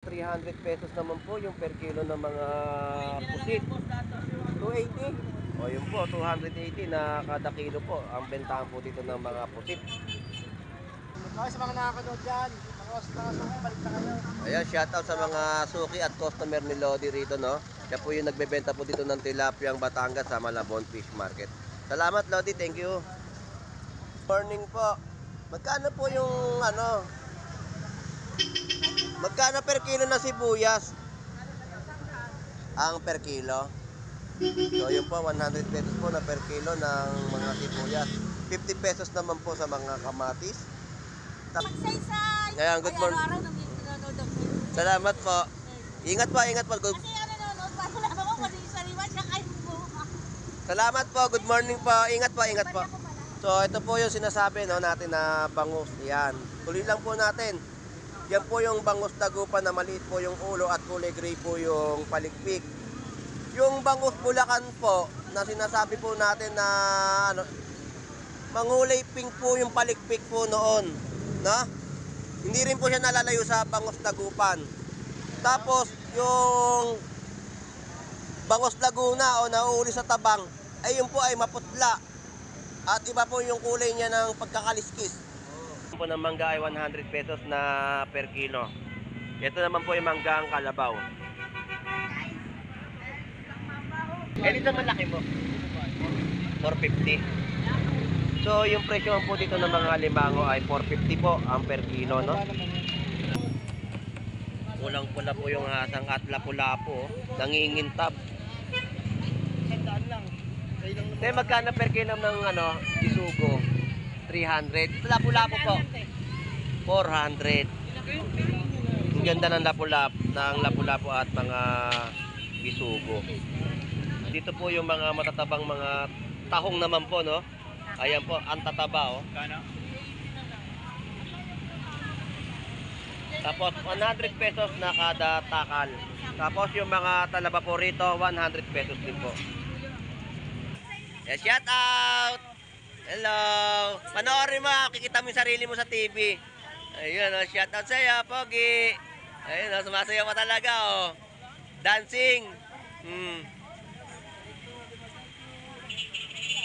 300 pesos naman po yung per kilo ng mga pusit. 280. O yun po, 280 na kada kilo po ang bentahan po dito ng mga pusit. Okay, sa mga nakakanood dyan, mga suki, balik na kayo. Ayan, shoutout sa mga suki at customer ni Lodi rito, no? Siya po yung nagbebenta po dito ng tilapia ang Batangas sa Malabon Fish Market. Salamat, Lodi. Thank you. Morning po. Magkano po yung magkano per kilo na sibuyas? Ang per kilo. So yun po, 100 pesos po na per kilo ng mga sibuyas. 50 pesos naman po sa mga kamatis. Ngayon, good morning. Salamat po. Ingat po, ingat po. Salamat po, good morning po. Ingat po, ingat po. So ito po yung sinasabi natin na bangus. Yan. Tuloy lang po natin. Yan po yung bangus dagupan na maliit po yung ulo at kulay gray po yung palikpik. Yung bangus Bulacan po na sinasabi po natin na mangulay pink po yung palikpik po noon, no? Hindi rin po siya nalalayo sa bangus dagupan. Tapos yung bangus Laguna o nauuli sa tabang ay yun po ay maputla. At iba po yung kulay niya ng pagkakaliskis. Po ng mangga ay 100 pesos na per kilo. Ito naman po yung manggang kalabaw. Dito malaki mo. 450. So yung presyo po dito ng mga limango ay 450 po ang per kilo, no? Kulang pula po yung hasang at lapu-lapu, nangingintab. Sandaan lang. Magkano per kilo ng bisugo? 300. Lapu-lapu po. 400. Ang ganda ng lapu-lapu at mga bisugo. Dito po yung mga matatabang mga tahong naman po, no? Ayan po, ang tataba, oh. Tapos 100 pesos na kada takal. Tapos yung mga talaba po rito, 100 pesos din po. Yeah, shout out! Hello! Panoorin mo, kikita mo yung sarili mo sa TV. Ayun, oh, shout out sa'yo, Pogi. Ayun, oh, sumasayaw ka talaga, oh. Dancing.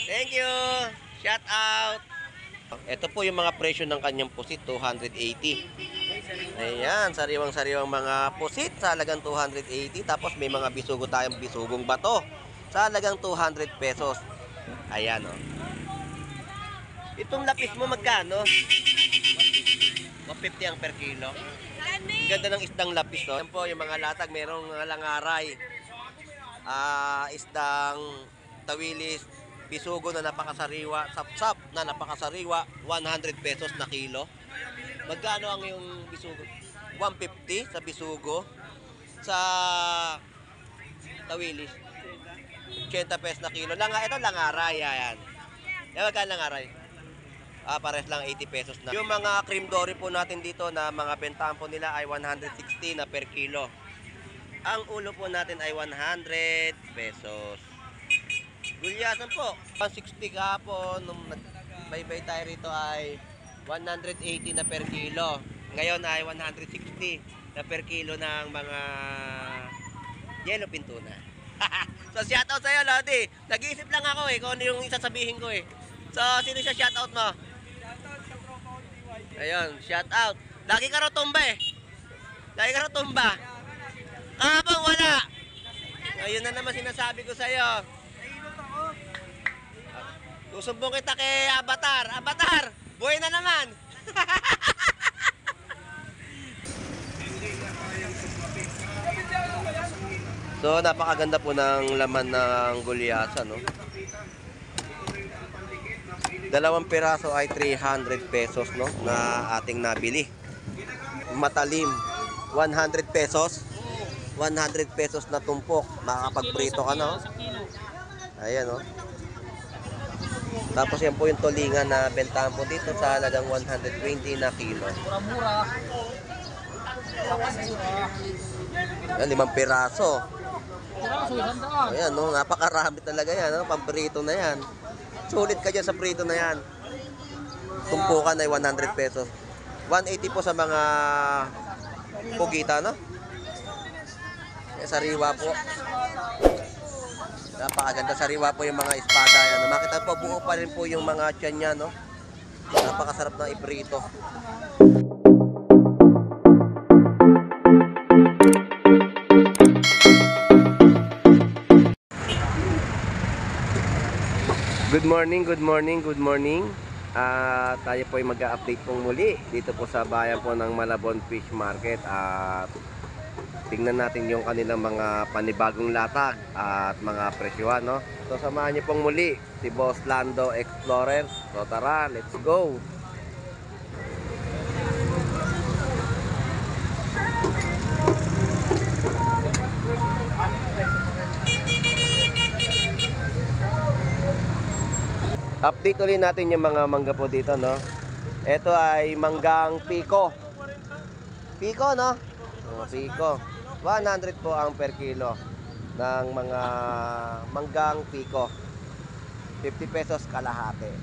Thank you! Shout out! Ito po yung mga presyo ng kanyang pusit, 280. Ayan, sariwang-sariwang mga pusit sa halagang 280. Tapos may mga bisugo tayong bisugong bato sa halagang 200 pesos. Ayan, oh. Itong lapis mo magkano? 150 ang per kilo. Ang ganda ng isdang lapis, no? Ayan po yung mga latag, merong langaray. Isdang tawilis, bisugo na napakasariwa, sapsap na napakasariwa, 100 pesos na kilo. Magkano ang yung bisugo? 150 sa bisugo. Sa tawilis, 80 pesos na kilo. Ito langaray, ayan. Magkano langaray? Pares lang 80 pesos na. Yung mga cream dory po natin dito na mga bentahan po nila ay 160 na per kilo. Ang ulo po natin ay 100 pesos. Gulyasan po, 160 kahapon, nung nagbaybay tayo rito ay 180 na per kilo. Ngayon ay 160 na per kilo ng mga yellow pintuna. So shoutout sa'yo, Lodi. Nag-iisip lang ako kung ano yung isasabihin ko eh. So sino siya shoutout mo? Shoutout sa tropa ko DYJ. Ayun, shoutout. Lagi ka raw tumba eh. Lagi ka raw tumba. Kahapon wala. Ayun na naman sinasabi ko sa'yo. Susumbong kita kay Avatar. Avatar, buhay na naman. So, napakaganda po ng laman ng gulyasan, no? Dalawang piraso ay 300 pesos, no? Na ating nabili. Matalim, 100 pesos. 100 pesos na tumpok. Makakapagprito ka, no? Ayan, no? Tapos yan po yung tulingan na bentahan po dito sa halagang 120 na kilo. Mura-mura. Yan, 5 piraso. Piraso, 100. Ayan, no? Napakarami talaga yan, no? Pamprito na yan. Sulit ka dyan sa prito na yan. Tumpukan ay 100 pesos. 180 po sa mga pugita, no? Sariwa po. Napakaganda sariwa po yung mga espada yan. Makita po buo pa rin po yung mga tiyan niya, no? Napakasarap ng ibrito. Good morning, good morning, good morning. Tayo po ay mag-update pong muli dito po sa bayan po ng Malabon Fish Market. At tingnan natin yung kanilang mga panibagong latag at mga presyuhan, no? So samahan niyo pong muli si Boss Lando Explorer. So tara, let's go! Update ulit natin yung mga mangga po dito, no? Ito ay manggang Pico. Pico, no? Pico. 100 po ang per kilo ng mga manggang Pico. 50 pesos kalahati.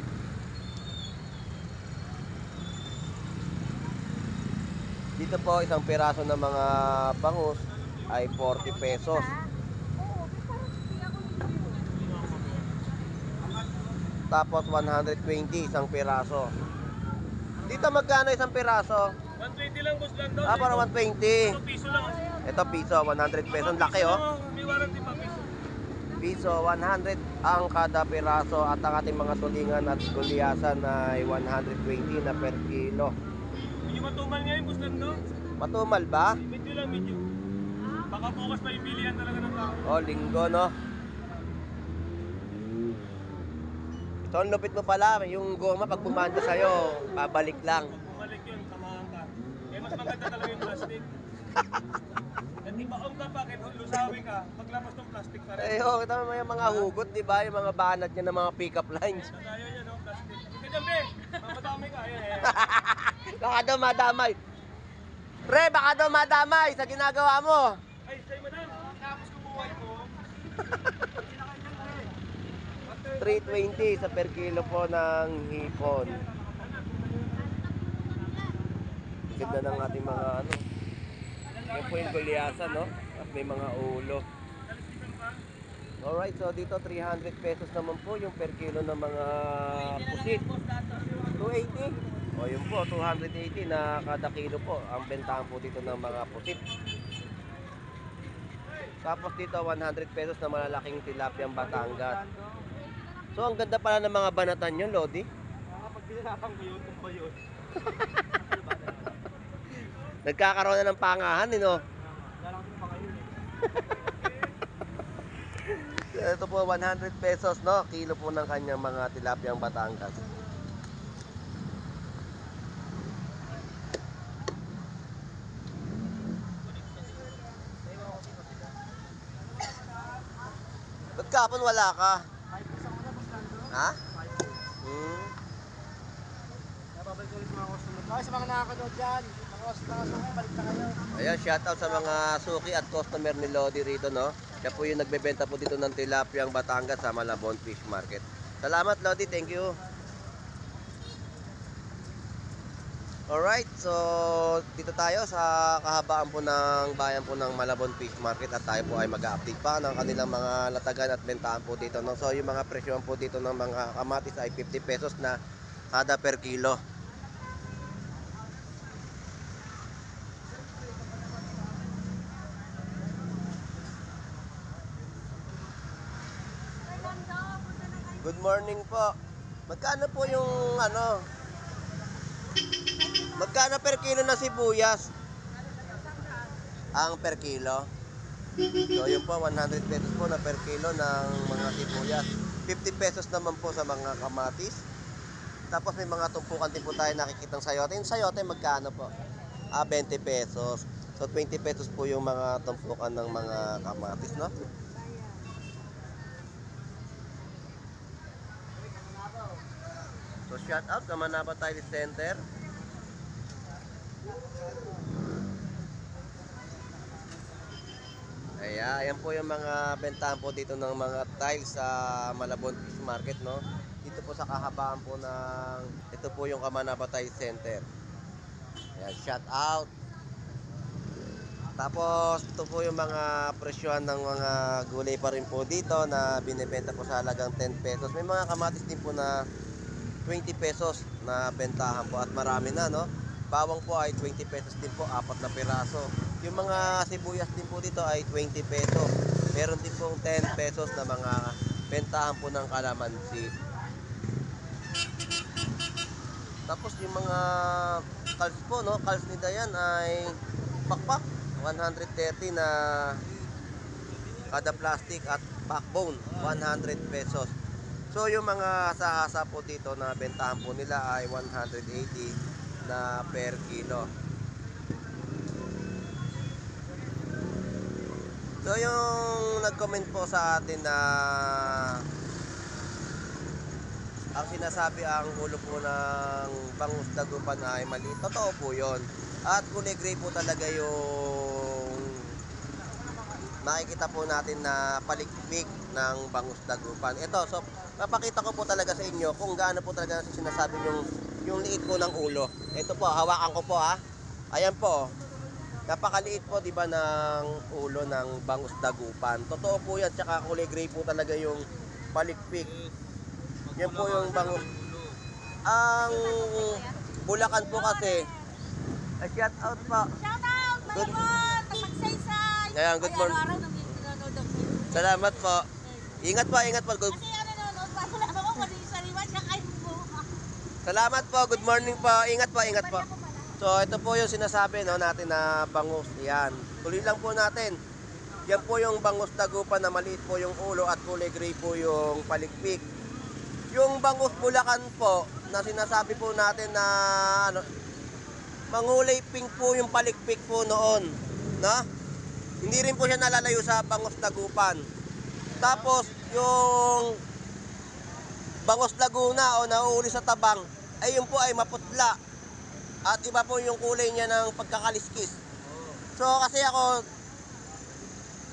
Dito po isang piraso ng mga bangus ay 40 pesos. Tapos 120 isang piraso. Dito magkano isang piraso? 120 lang, boss lang daw. Para 120. Ito piso lang. Ito piso, 100 pesos. Laki, oh. May warranty pa, piso. Piso, 100 ang kada piraso. At ang ating mga tulingan at gulyasan ay 120 na per kilo. Medyo matumal ngayon, boss lang daw. Matumal ba? Medyo lang, medyo. Baka bukas pa yung bilihan talaga ng tao. Oh, linggo, no? So, ang lupit mo pala. Yung goma, pag bumanda sa'yo, babalik lang. Pag bumalik yun, tamahan ka. Eh, mas maganda talaga yung plastic. At ibaong ka pa, kahit lusawin ka, paglabas ng plastic pa rin. Eh, oh, kita mo yung mga hugot, di ba? Yung mga banat niya ng mga pick-up lines. Nagayo yan, no? Plastic. Kaya be, mamadami ka. Ayan. Baka daw madamay. Pre, baka daw madamay sa ginagawa mo. Ay, sa'yo madam. Tapos kumuhay mo. 320 sa per kilo po ng hipon. Ganda ng ating mga ano. Yan po yung gulyasan, no? At may mga ulo. Alright, so dito 300 pesos naman po yung per kilo ng mga pusit. 280. O yun po, 280 na kada kilo po. Ang bentahan po dito ng mga pusit. Tapos dito 100 pesos na malalaking tilapiyang Batangas. So ang ganda pala ng mga banatan nyo, Lodi. Pag binanatang ko yun, kung ba yun? Nagkakaroon na ng pangahan, no? Lalaki pa kayo Ito po 100 pesos, no? Kilo po ng kanyang mga tilapiyang Batangas. Ba't kapon wala ka? Ha? Nababalik ko ulit sa mga customer. Okay, sa mga nakakanood dyan, mga customer, balik na kayo. Ayan, shoutout sa mga suki at customer ni Lodi rito, no? Siya po yung nagbebenta po dito ng tilapiyang Batangas sa Malabon Fish Market. Salamat, Lodi. Thank you. Alright, so dito tayo sa kahabaan po ng bayan po ng Malabon Fish Market at tayo po ay mag-update pa ng kanilang mga latagan at bentahan po dito, no? So yung mga presyohan po dito ng mga kamatis ay 50 pesos na kada per kilo. Good morning po. Magkano po yung ano? Magkano per kilo na sibuyas? Ang per kilo. So yun po, 100 pesos po na per kilo ng mga sibuyas. 50 pesos naman po sa mga kamatis. Tapos may mga tumpukan din po tayo nakikitang sayote. Yung sayote magkano po? 20 pesos. So 20 pesos po yung mga tumpukan ng mga kamatis, no? So shout out sa Manaba Tile Center. Ayan po yung mga bentahan po dito ng mga tiles sa Malabon Fish Market, no? Dito po sa kahabaan po ng ito po yung Kamanaba Tile Center. Ayan, shout out. Tapos ito po yung mga presyohan ng mga gulay pa rin po dito na binibenta po sa halagang 10 pesos. May mga kamatis din po na 20 pesos na bentahan po at marami na, no? Bawang po ay 20 pesos din po, 4 na piraso. Yung mga sibuyas din po dito ay 20 pesos. Meron din pong 10 pesos na mga bentahan po ng kalamansi. Tapos yung mga kals po, no? Kals ni Dayan ay pakpak 130 na kada plastic at backbone 100 pesos. So yung mga sahasa po dito na bentahan po nila ay 180 na per kilo. So yung nag-comment po sa atin na ang sinasabi ang ulo po ng bangus dagupan ay maliit. Totoo po yun. At kulay gray po talaga yung makikita po natin na palikpik ng bangus dagupan. Ito, so papakita ko po talaga sa inyo kung gaano po talaga sinasabi yung liit po ng ulo. Ito po, hawakan ko po ha. Ayan po. Napakaliit po 'di ba ng ulo ng bangus dagupan. Totoo po 'yan, tsaka kulay gray po talaga yung palikpik. Yan po yung bangus. Ang Bulacan po kasi. Shout out po. Shout out, Good. Maybon, Tapagsaysay. Ayan, good morning. Araw-araw nanonood ako. Salamat po. Ingat po, ingat po. Good. Kasi nanonood pa, wala ako kung ano yung sariwan, siya kayo po. Salamat po. Good morning po. Ingat po, ingat po. So, ito po yung sinasabi no, natin na bangus. Yan. Tuloy lang po natin. Yan po yung bangus dagupan na maliit po yung ulo at kulay gray po yung palikpik. Yung bangus Bulacan po na sinasabi po natin na ano, mangulay pink po yung palikpik po noon, no? Hindi rin po siya nalalayo sa bangus dagupan. Tapos yung bangus Laguna o nauuli sa tabang ay yun po ay maputla. At iba po yung kulay niya ng pagkakaliskis. So kasi ako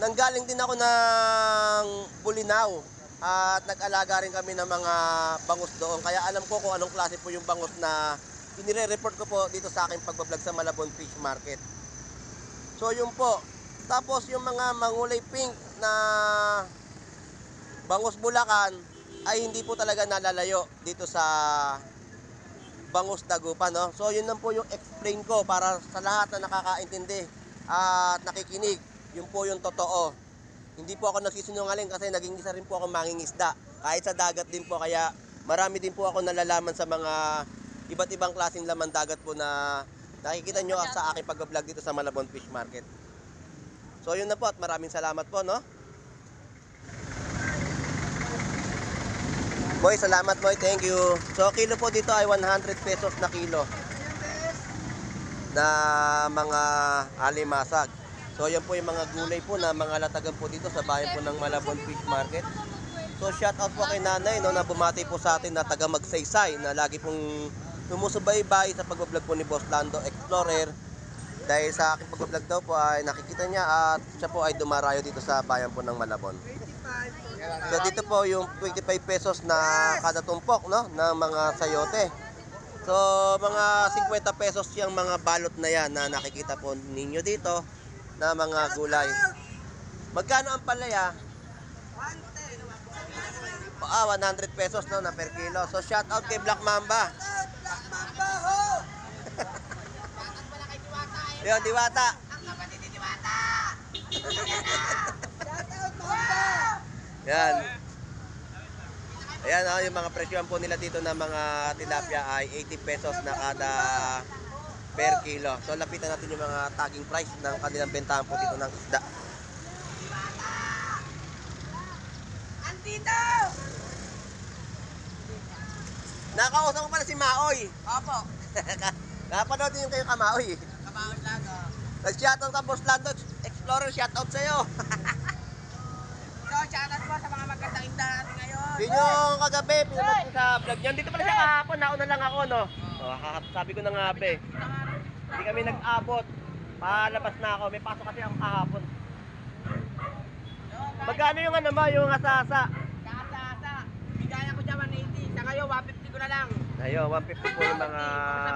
nanggaling din ako ng Bulinaw at nag-alaga rin kami ng mga bangus doon. Kaya alam ko kung anong klase po yung bangus na inire-report ko po dito sa aking pagbablog sa Malabon Fish Market. So yun po. Tapos yung mga mangulay pink na bangus Bulacan ay hindi po talaga nalalayo dito sa bangus dagupan, no? So yun lang po yung explain ko para sa lahat na nakakaintindi at nakikinig. Yun po yung totoo. Hindi po ako nagsisinungaling kasi naging isa rin po ako mangingisda. Kahit sa dagat din po, kaya marami din po ako nalalaman sa mga iba't ibang klaseng laman dagat po na nakikita nyo sa aking pag-vlog dito sa Malabon Fish Market. So yun na po at maraming salamat po, no? Boy, salamat boy, thank you. So kilo po dito ay 100 pesos na kilo na mga alimasag. So yan po yung mga gulay po na mga latagan po dito sa bayan po ng Malabon Fish Market. So shout out po kay nanay no, na bumati po sa atin na taga Magsaysay na lagi pong sumusubaybay sa pag-vlog po ni Boss Lando Explorer. Dahil sa aking pag-vlog daw po ay nakikita niya at siya po ay dumarayo dito sa bayan po ng Malabon. So dito po yung 25 pesos na kada tumpok no, ng mga sayote. So mga 50 pesos yung mga balot na yan na nakikita po ninyo dito na mga gulay. Magkano ang palaya? 100 pesos no, na per kilo. So shout out kay Black Mamba. Yun, Diwata. Ang kapatid ni Diwata. Yan. Ayan yung mga presyohan po nila dito na mga tilapia ay 80 pesos na kada per kilo. So lapitan natin yung mga tagging price ng kanilang bentahan po dito ng isda. Andito! Nakausap ko pala si Maoy. Opo. Napanood din yung kayo Kamaoy. Kabaon lang o. Nag-shoutout ka Boss Lando Explorer, shoutout sa'yo. So, shout out po sa mga magandang isda natin ngayon. Yun yung kagabi, pinanood ko sa vlog niyan. Dito pala siya kahapon, nauna lang ako, no? Sabi ko na nga, be. Hindi kami nag-abot. Palabas na ako. May pasok kasi ako kahapon. Magkano yung ano mo, yung asasa? Kasa-asa. Bigaya ko dyan 180. Sa kayo, 150 ko na lang. Ayo, 150 po yung mga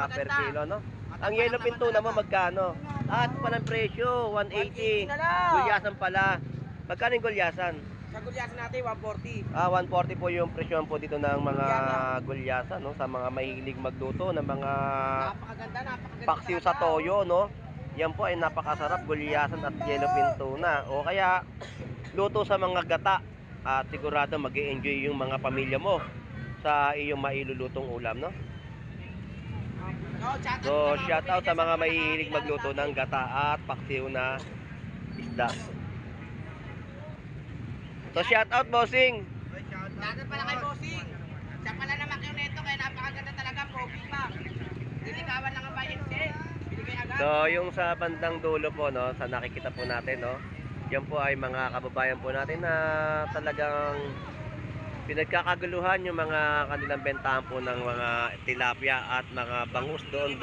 per kilo, no? Ang yellow pinto naman magkano? At palang presyo, 180. 180 na lang. Gulyasan pala. Magkano yung gulyasan? Sa gulyasan natin, 140. 140 po yung presyon po dito ng mga gulyasan, no? Sa mga mahilig magluto ng mga Napakaganda paksiw sa talaga, toyo, no? Yan po ay napakasarap, gulyasan at yellowfin tuna. O kaya, luto sa mga gata. At sigurado mag-i-enjoy yung mga pamilya mo sa iyong mailulutong ulam, no? So, shout out sa mga mahilig magluto ng gata at paksiw na isda. So, shout out, bossing. Dagat pala kay Bossing. Siya pala na makyo nito kaya napakaganda talaga, pogi pa. Diligawan lang ang bayan set. Binigay agad. So, yung sa bandang dulo po, no, sa nakikita po natin, no, yan po ay mga kababayan po natin na talagang pinagkakaguluhan yung mga kanilang bentahan po ng mga tilapia at mga bangus doon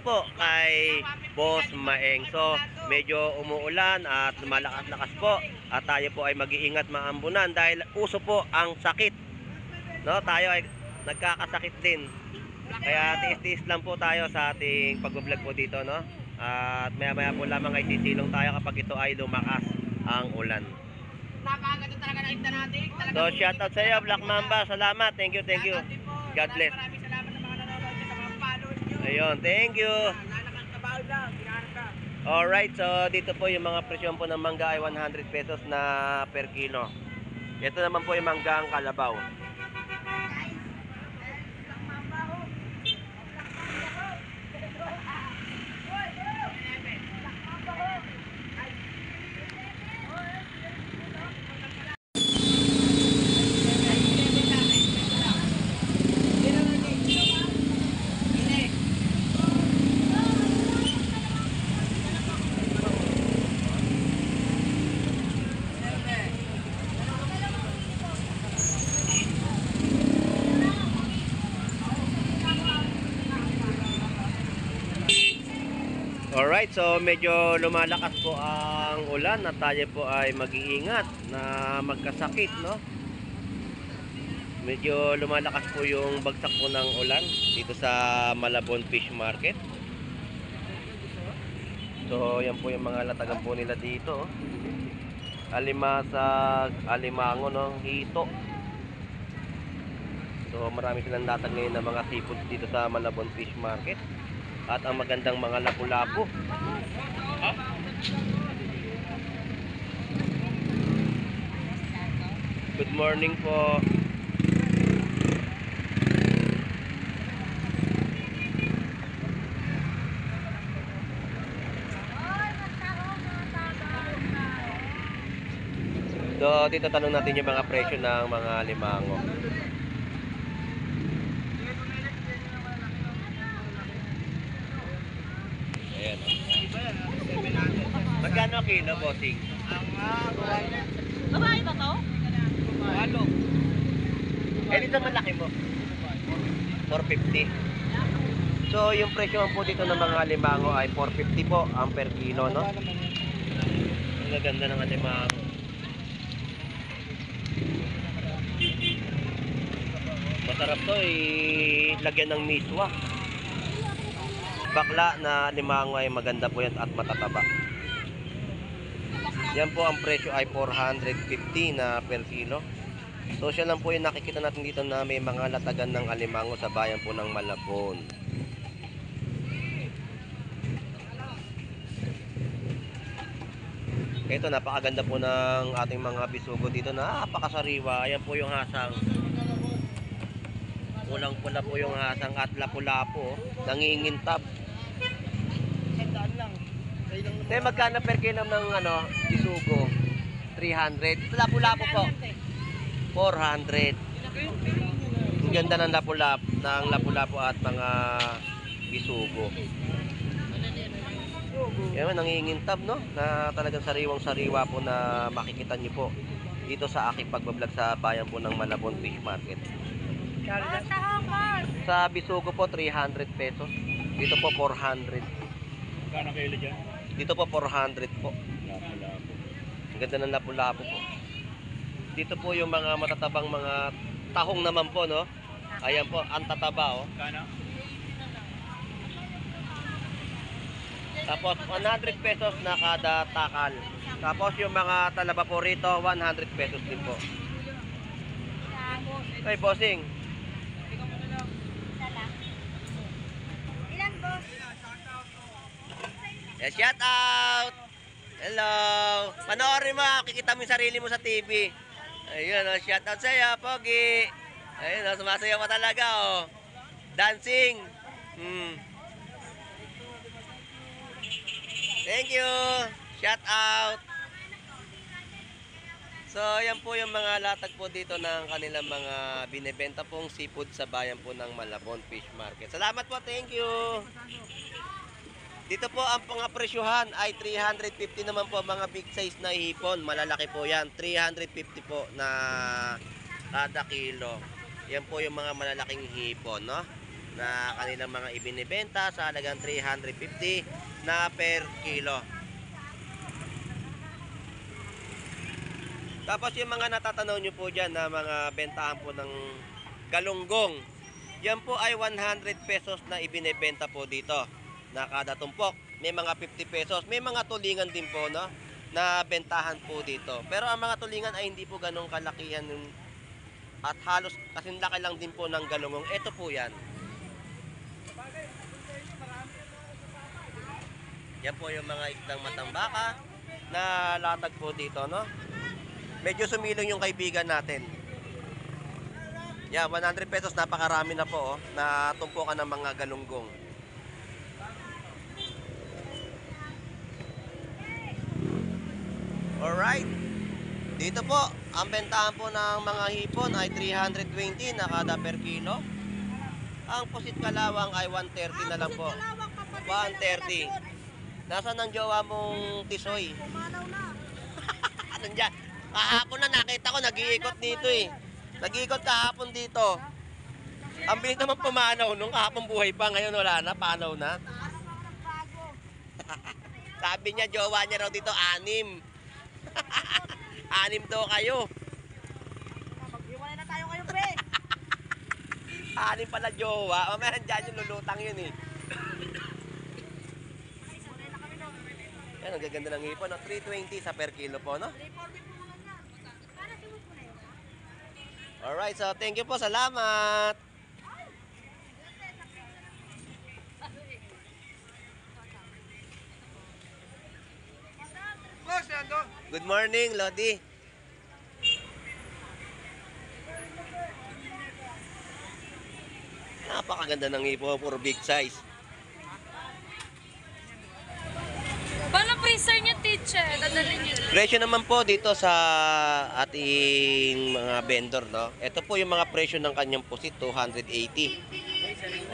po kay Boss Maeng. So, medyo umuulan at malakas-lakas po at tayo po ay mag-iingat maambunan dahil uso po ang sakit. No, tayo ay nagkakasakit din. Kaya tiis-tiis lang po tayo sa ating pag-vlog po dito, no? At maya-maya po lamang ay sisilong tayo kapag ito ay lumakas ang ulan. Napakaganda talaga ng isda natin. So, shout out sa iyo, Black Mamba. Salamat. Thank you, thank you. God bless. Maraming salamat sa mga nanonood sa mga follow nyo. Ayun, thank you. Lalakang kabaw lang, hinahanap ka. Alright, so dito po yung mga presyon po ng mangga ay 100 pesos na per kilo. Ito naman po yung manggang kalabaw. Alright, so medyo lumalakas po ang ulan at tayo po ay mag-iingat na magkasakit, no? Medyo lumalakas po yung bagsak po ng ulan dito sa Malabon Fish Market. So, yan po yung mga latagan po nila dito. Alimasag, alimango, no? Hito. So, marami silang latag ngayon ng mga seafood dito sa Malabon Fish Market. At ang magandang mga lapu-lapu. Good morning po. So, dito tanong natin yung mga presyo ng mga limango. Ayan. Magkano kilo, bossing? Babae ba to? Halo. Eh, dito malaki mo. 450. So, yung presyo po dito ng mga limango ay 450 po ang per kilo, no? Ang ganda ng limango. Masarap to, lagyan ng miswa. Bakla na limango ay maganda po yan at matataba. Yan po ang presyo ay 450 na per kilo. So siya lang po yung nakikita natin dito na may mga latagan ng alimango sa bayan po ng Malabon. Ito, napakaganda po ng ating mga bisugo dito. Napakasariwa. Ayan po yung hasang. Pulang pula po yung hasang at lapu-lapo. Nangingintab. Sandaan lang. Magkano per kilo ng bisugo? 300. Lapu-lapo po. 400. Ang ganda ng lapu-lapo at mga bisugo. Yan, nangingintab, no? Na talagang sariwang-sariwa po na makikita nyo po dito sa aking pagbablog sa bayan po ng Malabon Fish Market. Sa bisugo po 300 pesos. Dito po 400. Gano'ng kilo dyan? Dito po 400 po. Lapu-lapu. Ang ganda ng lapu-lapu po. Dito po yung mga matatabang mga tahong naman po, no? Ayan po, ang tataba, oh. Gano? Tapos 100 pesos na kada takal. Tapos yung mga talaba po rito, 100 pesos din po. Ay, bossing. Ilan boss? Yeah, shout out! Hello! Panoorin mo, kikita mo yung sarili mo sa TV. Ayun, oh, shout out sa'yo, Pogi. Ayun, oh, sumasayaw pa talaga, oh. Dancing. Thank you! Shout out! So, yan po yung mga latag po dito ng kanilang mga binibenta pong seafood sa bayan po ng Malabon Fish Market. Salamat po, thank you! Dito po ang pangapresyuhan ay 350 naman po mga big size na hipon. Malalaki po yan. 350 po na kada kilo. Yan po yung mga malalaking hipon, no? Na kanilang mga ibinibenta sa halagang 350 na per kilo. Tapos yung mga natatanaw nyo po dyan na mga bentahan po ng galunggong. Yan po ay 100 pesos na ibinibenta po dito na kada tumpok. May mga 50 pesos. May mga tulingan din po, no, na bentahan po dito. Pero ang mga tulingan ay hindi po ganong kalakihan at halos kasing laki lang din po ng galunggong. Ito po yan. Yan po yung mga isdang matambaka na latag po dito, no. Medyo sumilong yung kaibigan natin. Yan, 100 pesos. Napakarami na po, oh, na tumpukan ng mga galunggong. Alright. Dito po, ang bentahan po ng mga hipon ay 320 na kada per kilo. Ang pusit kalawang ay 130 na lang po. 130. Nasaan ang jowa mong tisoy? Pumanaw na. Nandiyan. Kahapon na nakita ko, nag-iikot dito eh. Nag-iikot kahapon dito. Ang bilis naman pumanaw. Nung kahapon buhay pa, ngayon wala na, panaw na. Sabi niya, jowa niya raw dito, 6. 6 daw kayo. Maghiwalay na tayo kayo, pre. 6 pala jowa. Mamaya nandiyan yung lulutang yun eh. Yan, ang gaganda ng hipon, no? 320 sa per kilo po, no? Alright, so thank you po. Salamat. Good morning, Lodi. Napakaganda ng hipon, puro big size. Paano freezer niya, teacher? Dadalhin niyo. Presyo naman po dito sa ating mga vendor, no? Ito po yung mga presyo ng kanyang pusit, 280.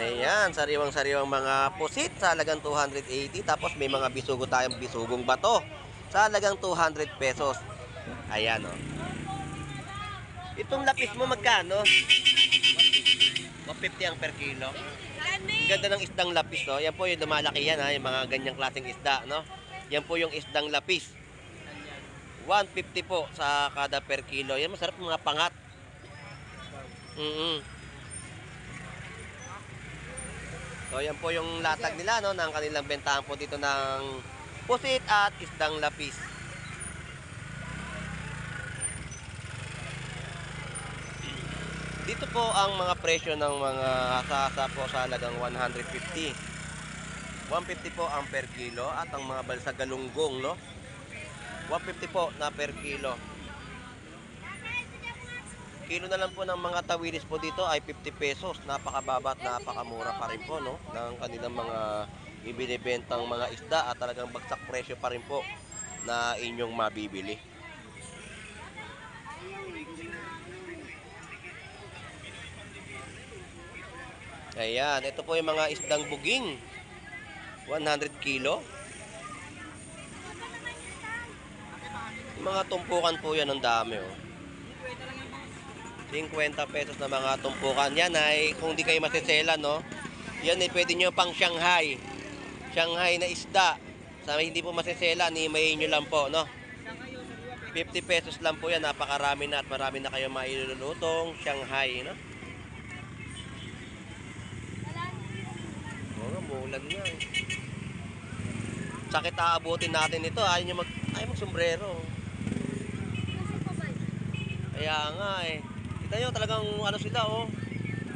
Ayan, sariwang-sariwang mga pusit sa halagang 280. Tapos may mga bisugo tayong bisugong bato sa halagang 200 pesos. Ayan, no? Itong lapis mo magkano? 150 ang per kilo. Ang ganda ng isdang lapis, no? Yan po yung dumalaki yan, ha? Yung mga ganyang klaseng isda, no? Yan po yung isdang lapis. 150 po sa kada per kilo. Yan, masarap mga pangat. So, yan po yung latag nila, no? Ng kanilang bentahan po dito ng pusit at isdang lapis. Dito po ang mga presyo ng mga hasa-hasa po sa halagang 150. 150 po ang per kilo at ang mga balsa galunggong, no? 150 po na per kilo. Kilo na lang po ng mga tawilis po dito ay 50 pesos. Napakababa at napakamura pa rin po, no? Ng kanilang mga ibinibentang mga isda at talagang bagsak presyo pa rin po na inyong mabibili. Ayan, ito po yung mga isdang buging. 100 kilo. Mga tumpukan po yan, ang dami, oh. 50 pesos na mga tumpukan. Yan ay, kung di kayo masisela, no? Yan ay pwede nyo pang Shanghai. Shanghai na isda. Sa hindi po masisela, nimayin nyo lang po, no? 50 pesos lang po yan. Napakarami na at marami na kayo mailulutong Shanghai, no? Oo, mulan nga, eh. sakit aabutin natin ito. Ayaw mag-sombrero. Kaya nga eh. Kita nyo talagang ano sila oh.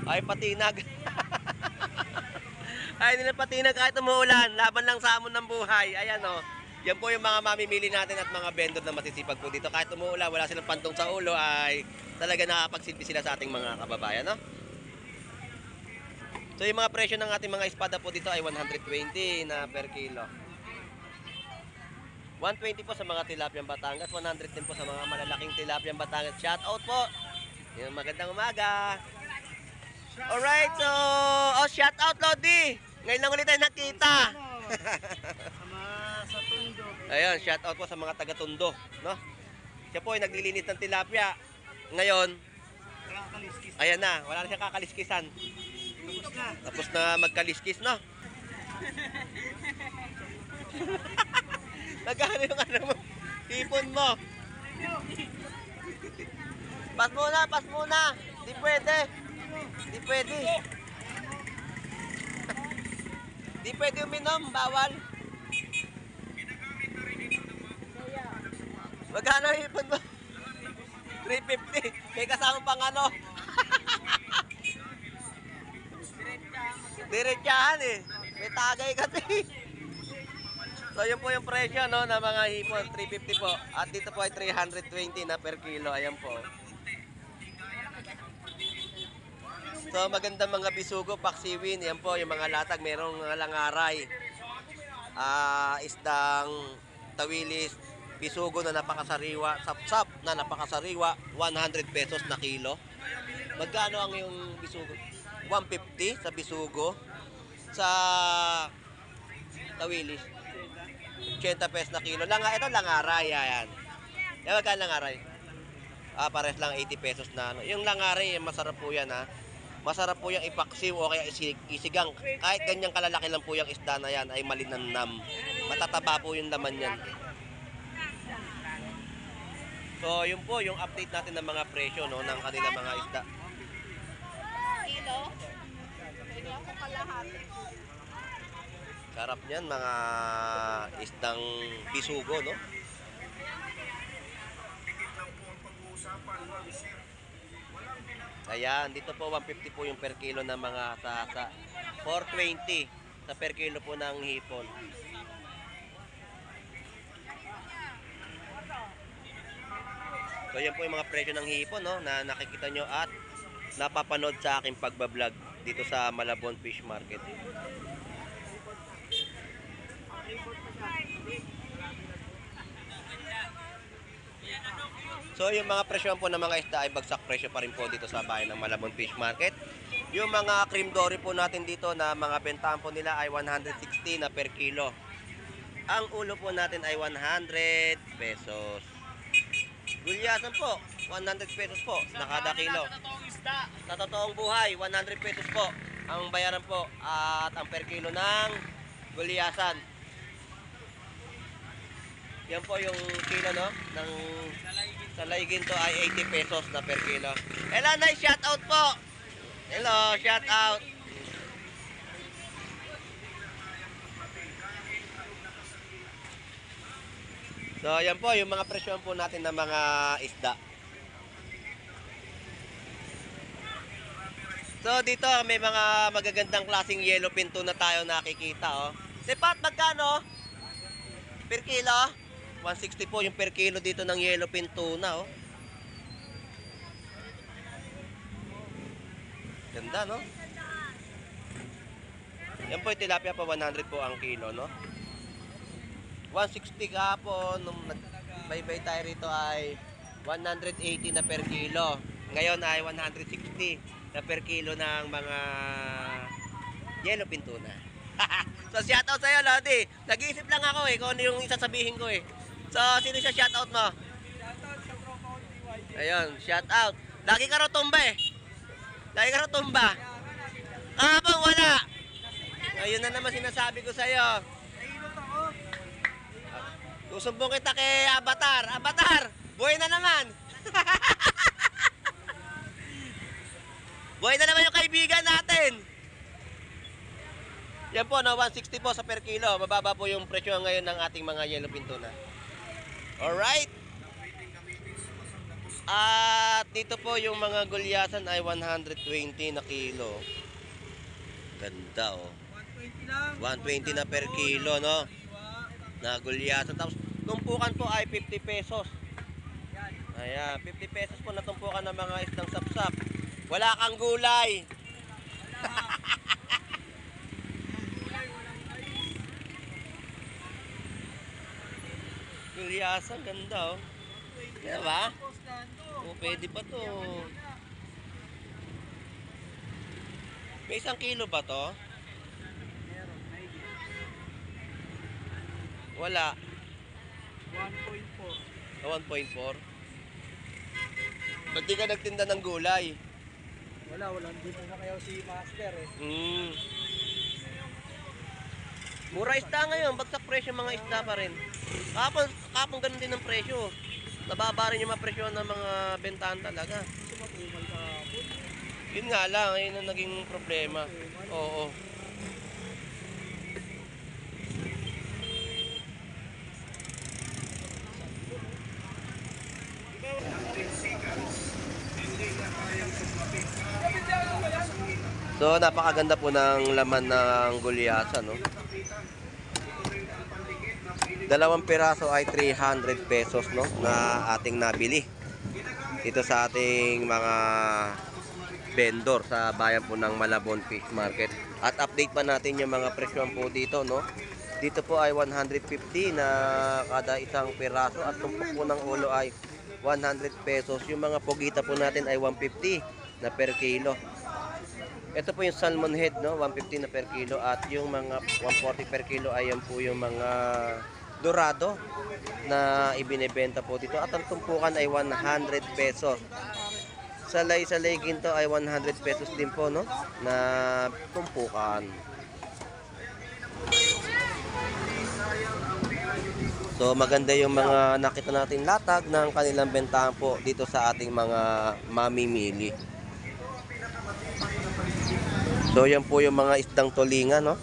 Ay patinag. Ay nila patinag kahit umuulan. Laban lang sa amon ng buhay. Ayan oh. Yan po yung mga mamimili natin at mga vendor na masisipag po dito. Kahit umuulan, wala silang pantong sa ulo ay talaga nakakapagsilbi sila sa ating mga kababayan no. So yung mga presyo ng ating mga espada po dito ay 120 na per kilo. 120 po sa mga tilapiyang Batangas, 110 po sa mga malalaking tilapiyang Batangas. Shout out po. Yung magandang umaga. Alright, so shout out Lodi. Ngayon lang ulit tayo nakita. Sa Tondo. Ayun, shout out po sa mga taga Tondo, no? Siya po ay naglilinis ng tilapia. Ngayon, ayan na, wala na siya kakaliskisan. Tapos na magkaliskis, no? Magkano yung ano mo? Ipon mo. Pas muna. Di pwede. Di pwede uminom, bawal. Magkano ipon mo? 350. May kasama pang ano. Diretsahan eh. May tagay kasi. So yun po yung presyo no, na mga hipon, 350 po. At dito po ay 320 na per kilo. Ayan po. So magandang mga bisugo, paksiwin. Yan po yung mga latag. Merong langaray. Isdang tawilis. Bisugo na napakasariwa. Sapsap na napakasariwa. 100 pesos na kilo. Magkano ang yung bisugo? 150 sa bisugo. Sa tawilis 80 pesos na kilo. Ito langaray yan. Yan magkano langaray? Pares lang 80 pesos na ano. Yung langaray masarap po yan ha. Masarap po yung ipaksiw o kaya isigang. Kahit ganyang kalalaki lang po yung isda na yan ay malinamnam. Matataba po yung laman yan. So yun po yung update natin ng mga presyo no, ng kanilang mga isda. Kilo? Pwede ako kalahati. Sarap niyan mga isdang bisugo no. Ayan, dito po 150 po yung per kilo ng mga sa 420 sa per kilo po ng hipon. So yan po yung mga presyo ng hipon no, na nakikita nyo at napapanood sa aking pagbablog dito sa Malabon Fish Market. So yung mga presyo po ng mga isda ay bagsak presyo pa rin po dito sa bayan ng Malabon Fish Market. Yung mga cream dory po natin dito na mga bentahan po nila ay 160 na per kilo. Ang ulo po natin ay 100 pesos. Gulyasan po, 100 pesos po na kada kilo. Sa totoong buhay, 100 pesos po ang bayaran po at ang per kilo ng gulyasan. Yan po yung kilo no ng salaygin to ay 80 pesos na per kilo. Hello, nice shout out po. Hello, shout out. So, yan po yung mga presyon po natin ng mga isda. So, dito may mga magagandang klaseng yellowfin tuna tayo nakikita, oh. Sipat, magkano? Per kilo? 160 po yung per kilo dito ng yellowfin tuna, oh. Ganda, no? Yan po yung tilapia pa 100 po ang kilo, no? 160 kahapon, nung nagbaybay tayo rito ay 180 na per kilo. Ngayon ay 160 na per kilo ng mga yellowfin tuna. So shoutout sa'yo, Lodi. Nag-iisip lang ako eh kung ano yung isasabihin ko eh. So sino siya shoutout mo? Ayun, shoutout. Lagi ka raw tumba eh. Lagi ka raw tumba. Kahapon wala. Ayun na naman sinasabi ko sa'yo. Susumbong kita kay Avatar. Avatar, buhay na naman. Buhay na naman yung kaibigan natin. Yan po, no, 160 po sa per kilo. Mababa po yung presyo ngayon ng ating mga yellowfin tuna. Alright. At dito po yung mga gulyasan ay 120 na kilo. Ganda oh. 120 na per kilo, no? Na gulyasan. Tapos tumpukan po ay 50 pesos. Ayan, 50 pesos po na tumpukan ng mga isdang sapsap. Wala kang gulay. Gulyasan, ganda oh. Diba? Oh, pwede pa to. May 1 kilo ba to? Wala. 1.4. 1.4? Ba't di ka nagtinda ng gulay? Wala. Dito na kayo si Master eh. Mura isda ngayon, bagsak presyo mga isda pa rin. Kapon ganun din ang presyo. Nababa rin yung mga presyo ng mga bentahan talaga. Yun nga lang, yun ang naging problema. Oo. So, napakaganda po ng laman ng gulyasan, no? 2 piraso ay 300 pesos, no, na ating nabili dito sa ating mga vendor sa bayan po ng Malabon Fish Market. At update pa natin yung mga presyon po dito, no? Dito po ay 150 na kada isang piraso at tumpok po ng ulo ay 100 pesos. Yung mga pugita po natin ay 150 na per kilo. Ito po yung salmon head, no, 150 na per kilo, at yung mga 140 per kilo ay yan po yung mga dorado na ibinebenta po dito, at ang tumpukan ay 100 pesos. Salay ginto ay 100 pesos din po, no, na tumpukan. So maganda yung mga nakita natin latag ng kanilang bentahan po dito sa ating mga mamimili. So yan po yung mga isdang tulingan, no.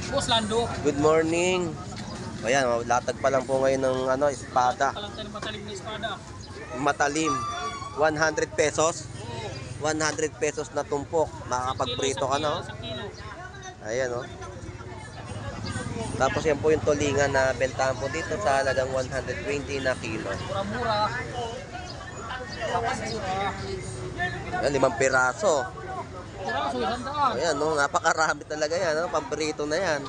Boss Lando. Good morning. Ayan, latag pa lang po ngayon ng espada. Matalim na espada. Matalim. 100 pesos. 100 pesos na tumpok. Makakapagprito ka na, oh. Ayan, oh. Tapos yan po yung tulingan na bentahan po dito sa halagang 120 na kilo. Mura-mura. Yan, 5 piraso. Piraso, 100. Ayan, no, napakarami talaga yan, no? Pamprito na yan.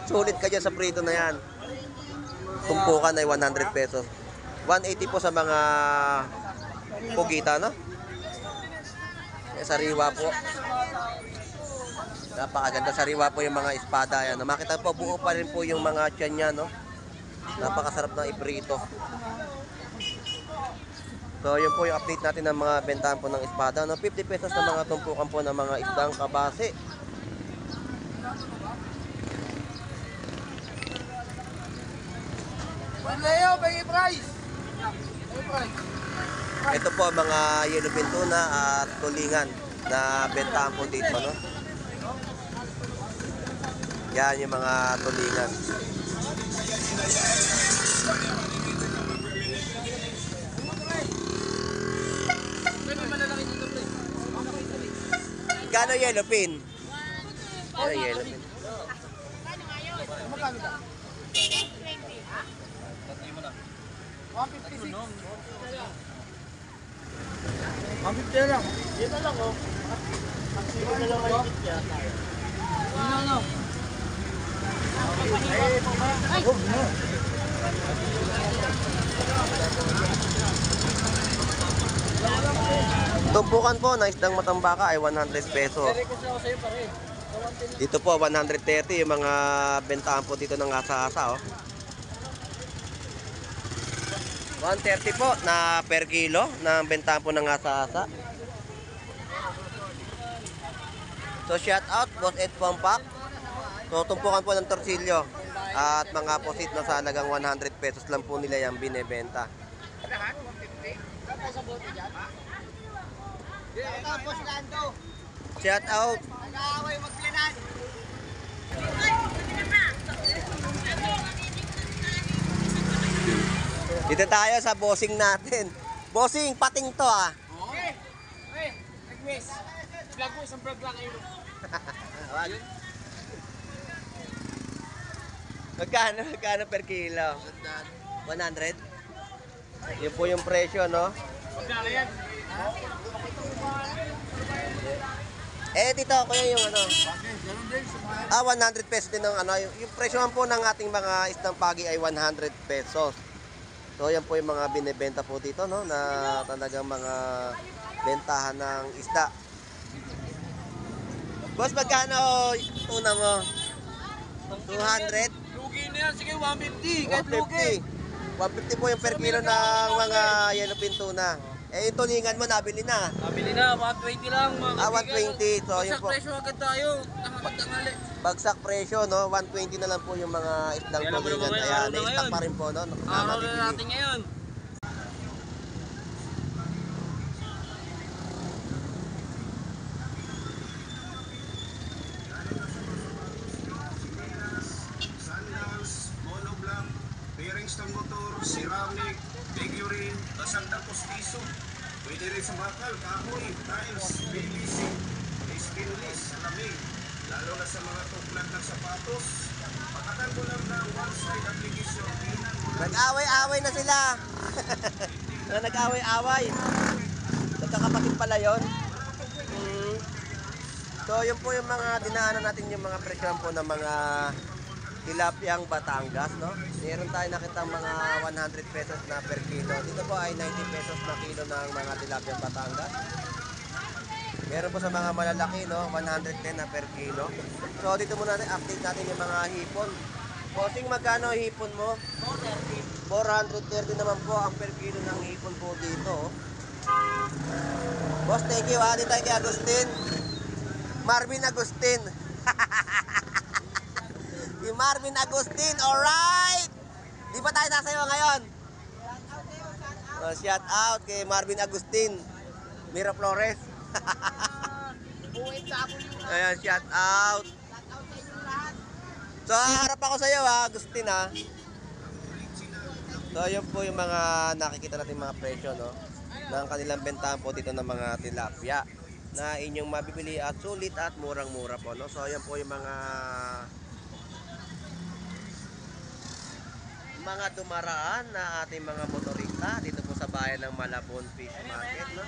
Sulit ka dyan sa prito na yan. Tumpukan ay 100 pesos. 180 po sa mga pugita, no? Sariwa po. Napakaganda, sariwa po yung mga espada yan. Makita po, buo pa rin po yung mga tiyan niya, no? Napakasarap na iprito. So, yun po yung update natin ng mga bentahan po ng espada, no? 50 pesos na mga tumpukan po ng mga isdang kabase. Ito po mga yellowfin tuna at tulingan na bentahan po dito, no? Yan yung mga tulingan. Gano yellowfin? Ano yellowfin? Magkano ka? 156. 150 lang. Dito lang, oh. Dito na lang kayo. Ano? Tumpukan po na isdang matambaka ay 100 pesos. Dito po 130 yung mga bentahan po dito ng asa-asa, oh. 130 po na per kilo ng bentahan po ng asa-asa. So shout out Boss Ed Pampak. So tumpukan po ng torsilyo at mga posit na sa halagang 100 pesos lang po nila yung binebenta. Tapos Lando. Shout out. Nag-aaway magplinan. Dito tayo sa bossing natin. Bossing, pating to ah. Nag-miss. Vlog mo, isang vlog lang kayo. Magkano per kilo? 100? Yun po yung presyo, no? Magkano yan? Eh, dito, kuya yung ano? 100 pesos din ng ano. Yung presyo po ng ating mga isdang pagi ay 100 pesos. So, yan po yung mga binibenta po dito, no? Na talagang mga bentahan ng isda. Boss, magkano tuna mo? 200? Lugi na yan. Sige, 150. Kahit lugi. 150 po yung per kilo ng mga yellowfin tuna. Eh, yung tulingan mo, nabili na. Nabili na, 120 lang mga 120. So, yun po. presyo agad tayo. Tangali. Bagsak presyo, no? 120 na lang po yung mga isdang Kaya naman tulingan. naman Ayan, ngayon, na-stock pa rin po, no? Araw na natin ngayon. Sandals, monoblock, bearings ng motor, ceramic, figurine, basag ng postiso. Pwede rin sa bakal, kahoy, tiles, PVC, stainless, salamin, lalo na sa mga tuklat ng sapatos. Patakan mo lang ng one-side application, tingnan mo lang. Nag-away-away na sila. Nag-away-away. Nagkakapatid pala yun. So, yun po yung mga dinaanan natin yung mga presyon po ng mga tilapiyang Batangas, no? Meron tayo nakita mga 100 pesos na per kilo. Dito po ay 90 pesos na kilo ng mga tilapiyang Batangas. Meron po sa mga malalaki, no? 110 na per kilo. So, dito muna natin, update natin yung mga hipon. Bossing, magkano hipon mo? 430 naman po ang per kilo ng hipon po dito. Boss, thank you ha. Dito tayo kay Agustin. Marvin Agustin. Si Marvin Agustin, alright! Di ba tayo sasayaw ngayon? Shout out kay Marvin Agustin. Mira Flores. Ayan, shout out. So, harap ako sa iyo ha, Agustin ha. So, yun po yung mga nakikita natin mga presyo, no? Ng kanilang bentahan po dito ng mga tilapia na inyong mabibili at sulit at murang-mura po, no? So, ayan po yung mga dumaraan na ating mga motorista dito po sa bayan ng Malabon Fish Market, no?